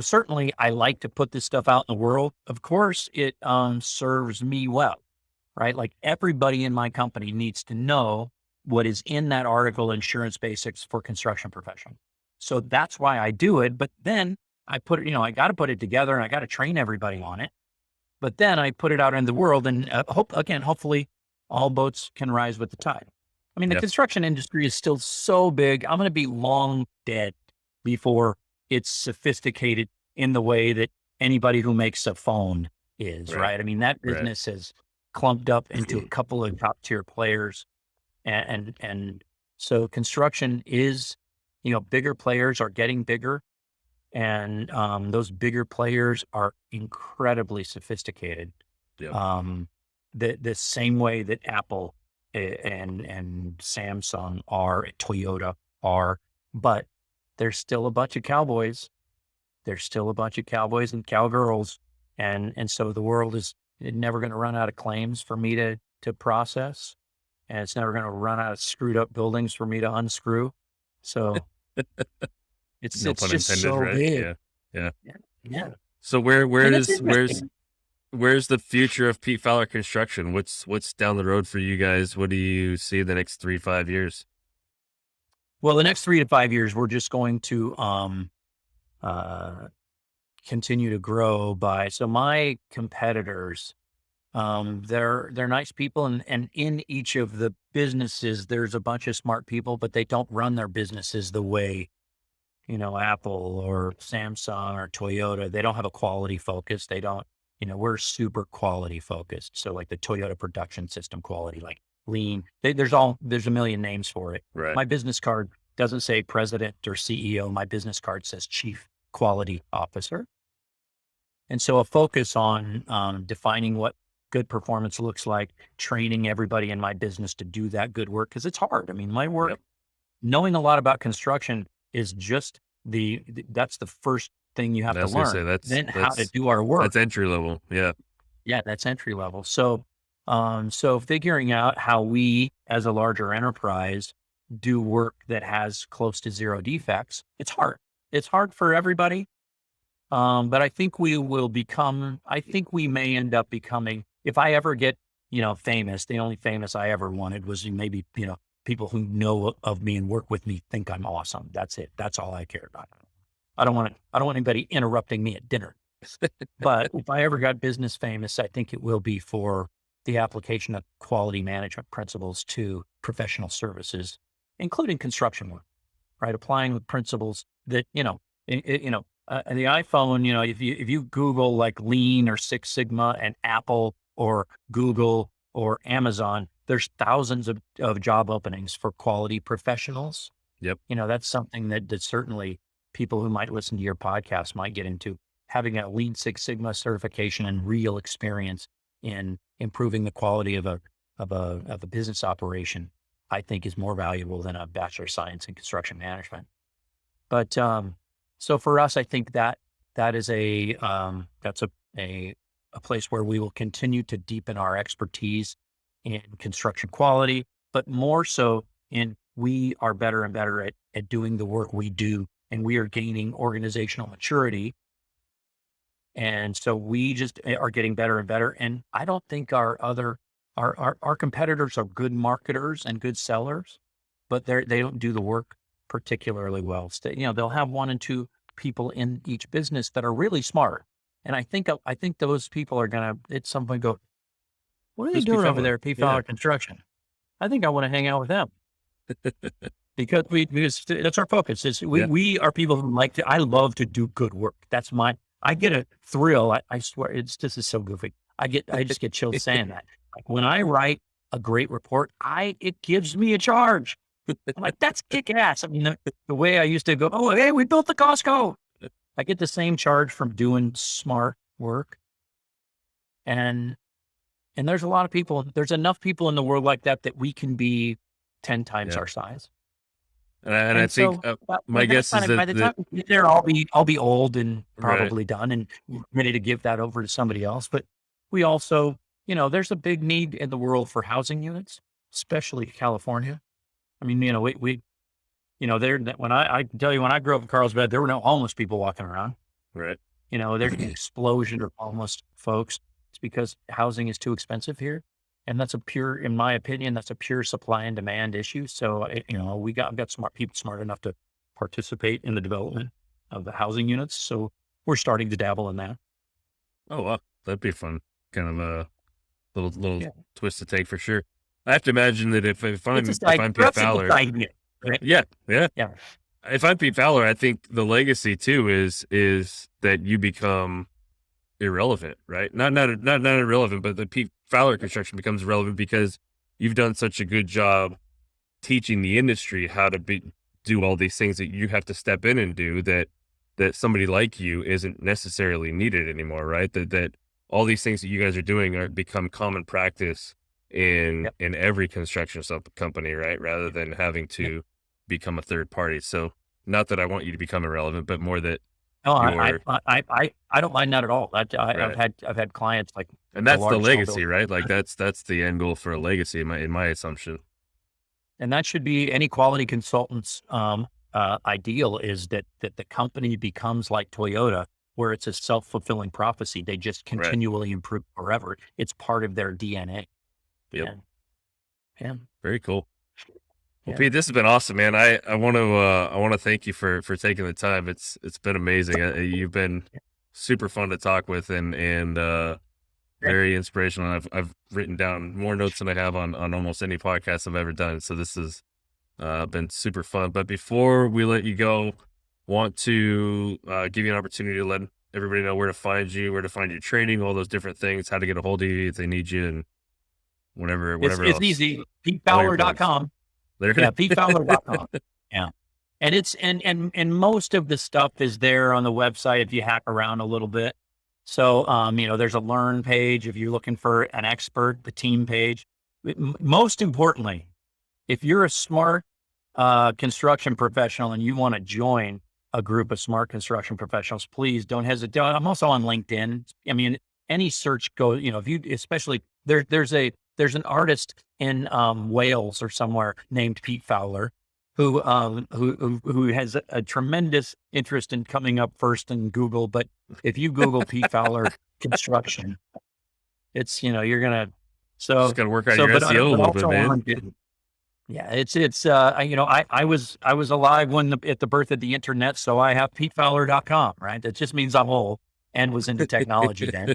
certainly I like to put this stuff out in the world. Of course, it serves me well, right? Like everybody in my company needs to know what is in that article, Insurance Basics for Construction Professionals. So that's why I do it. But then I put it, I got to put it together and I got to train everybody on it. But then I put it out in the world and hopefully all boats can rise with the tide. I mean, the construction industry is still so big. I'm going to be long dead before it's sophisticated in the way that anybody who makes a phone is, right? I mean, that business has clumped up into a couple of top tier players. And so construction is, bigger players are getting bigger. And those bigger players are incredibly sophisticated. Yep. The same way that Apple and Samsung are, Toyota are, but there's still a bunch of cowboys. There's still a bunch of cowboys and cowgirls. And so the world is never going to run out of claims for me to process. And it's never going to run out of screwed up buildings for me to unscrew. So it's No pun just intended, so right? big. Yeah. So where's the future of Pete Fowler Construction? What's down the road for you guys? What do you see in the next 3 to 5 years? Well, the next 3 to 5 years, we're just going to continue to grow so my competitors, they're nice people, and in each of the businesses, there's a bunch of smart people, but they don't run their businesses the way, Apple or Samsung or Toyota. They don't have a quality focus. They don't, we're super quality focused. So like the Toyota production system quality, like lean, there's a million names for it. Right. My business card doesn't say president or CEO. My business card says chief quality officer. And so a focus on defining what good performance looks like, training everybody in my business to do that good work, because it's hard. I mean, my work, knowing a lot about construction is just that's the first thing you have to learn. Then how to do our work. That's entry level. Yeah. Yeah, that's entry level. So, so figuring out how we as a larger enterprise do work that has close to zero defects, it's hard. It's hard for everybody. But I think we may end up becoming, if I ever get, famous, the only famous I ever wanted was maybe, people who know of me and work with me think I'm awesome. That's it. That's all I care about. I don't want anybody interrupting me at dinner. But if I ever got business famous, I think it will be for the application of quality management principles to professional services, including construction work, right? Applying the principles that, the iPhone, if you Google like Lean or Six Sigma and Apple or Google or Amazon, there's thousands of job openings for quality professionals. Yep. That's something that certainly people who might listen to your podcast might get into. Having a Lean Six Sigma certification and real experience in improving the quality of a business operation, I think is more valuable than a Bachelor of Science in Construction Management. But so for us, I think that is that's a place where we will continue to deepen our expertise in construction quality, but more so in we are better and better at doing the work we do, and we are gaining organizational maturity. And so we just are getting better and better. And I don't think our competitors are good marketers and good sellers, but they don't do the work particularly well. They'll have one and two people in each business that are really smart. And I think those people are going to at some point go, what are they doing over there at Pete Fowler Construction? I think I want to hang out with them. because that's our focus. We are people who I love to do good work. I get a thrill. I swear this is so goofy. I just get chills saying that. Like when I write a great report, it gives me a charge. I'm like, that's kick ass. I mean, the way I used to go, oh, hey, we built the Costco. I get the same charge from doing smart work. And there's a lot of people, there's enough people in the world like that we can be 10 times our size. And I think my guess is that by the time we get there, I'll be old and probably done and ready to give that over to somebody else. But we also, there's a big need in the world for housing units, especially California. I mean, when I can tell you, when I grew up in Carlsbad, there were no homeless people walking around. Right. There's an explosion of homeless folks. It's because housing is too expensive here. And in my opinion, that's a pure supply and demand issue. So, I've got smart people smart enough to participate in the development of the housing units. So we're starting to dabble in that. Oh, wow. That'd be fun. Kind of a little twist to take for sure. I have to imagine that if I'm Pete Fowler, right? yeah. If I'm Pete Fowler, I think the legacy too is that you become irrelevant, right? Not irrelevant, but the Pete Fowler Construction becomes relevant because you've done such a good job teaching the industry how to do all these things that you have to step in and do that somebody like you isn't necessarily needed anymore, right? That all these things that you guys are doing become common practice in every construction company, right? Rather than having to become a third party. So not that I want you to become irrelevant, but more that I don't mind that at all. I've had clients like, and that's the legacy, right? Like that's the end goal for a legacy in my assumption. And that should be any quality consultant's ideal, is that the company becomes like Toyota, where it's a self-fulfilling prophecy. They just continually improve forever. It's part of their DNA. Yep. Yeah. Very cool. Well, Pete, this has been awesome, man. I want to thank you for taking the time. It's been amazing. You've been super fun to talk with and very inspirational. I've written down more notes than I have on almost any podcast I've ever done. So this has been super fun. But before we let you go, want to give you an opportunity to let everybody know where to find you, where to find your training, all those different things, how to get a hold of you if they need you, and whatever it's else. Easy. PeteFowler.com. PeteFowler.com. Yeah. And it's, and most of the stuff is there on the website if you hack around a little bit. So, there's a learn page if you're looking for an expert, the team page. Most importantly, if you're a smart construction professional and you want to join a group of smart construction professionals, please don't hesitate. I'm also on LinkedIn. I mean, any search if you, especially there's an artist in Wales or somewhere named Pete Fowler who has a tremendous interest in coming up first in Google. But if you Google Pete Fowler Construction, it's, you're going to, just got to work on your SEO a little bit, man. Yeah, it's I was alive when at the birth of the internet, so I have PeteFowler.com, right? That just means I'm old and was into technology then.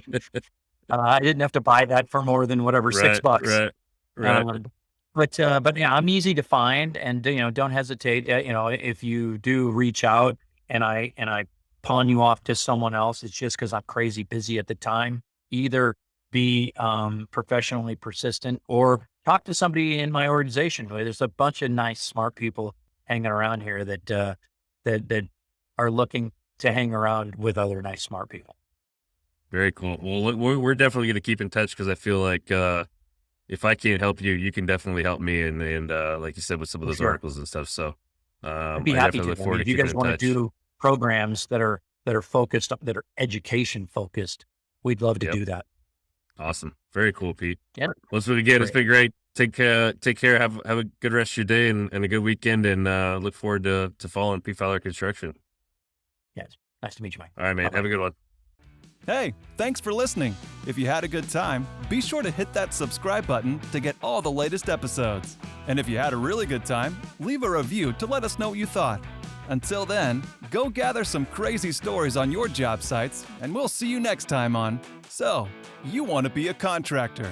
I didn't have to buy that for more than whatever, Right, $6. right, right. Um, but yeah, I'm easy to find, and don't hesitate. If you do reach out and I pawn you off to someone else, it's just because I'm crazy busy at the time. Either be professionally persistent or talk to somebody in my organization. There's a bunch of nice, smart people hanging around here that are looking to hang around with other nice, smart people. Very cool. Well, we're definitely going to keep in touch because I feel like if I can't help you, you can definitely help me. And like you said, with some of For those sure. articles and stuff. So I'd be I happy definitely to. look I forward mean, to if you keeping guys in want to touch. do programs that are focused, that are education focused, we'd love to Yep. do that. Awesome. Very cool, Pete. Yeah. Well, so again, it's Great. been great. Take care. Have a good rest of your day and a good weekend. And look forward to following Pete Fowler Construction. Yes. Nice to meet you, Mike. All right, man. Bye-bye. Have a good one. Hey, thanks for listening. If you had a good time, be sure to hit that subscribe button to get all the latest episodes. And if you had a really good time, leave a review to let us know what you thought. Until then, go gather some crazy stories on your job sites, and we'll see you next time on So, You Want to Be a Contractor.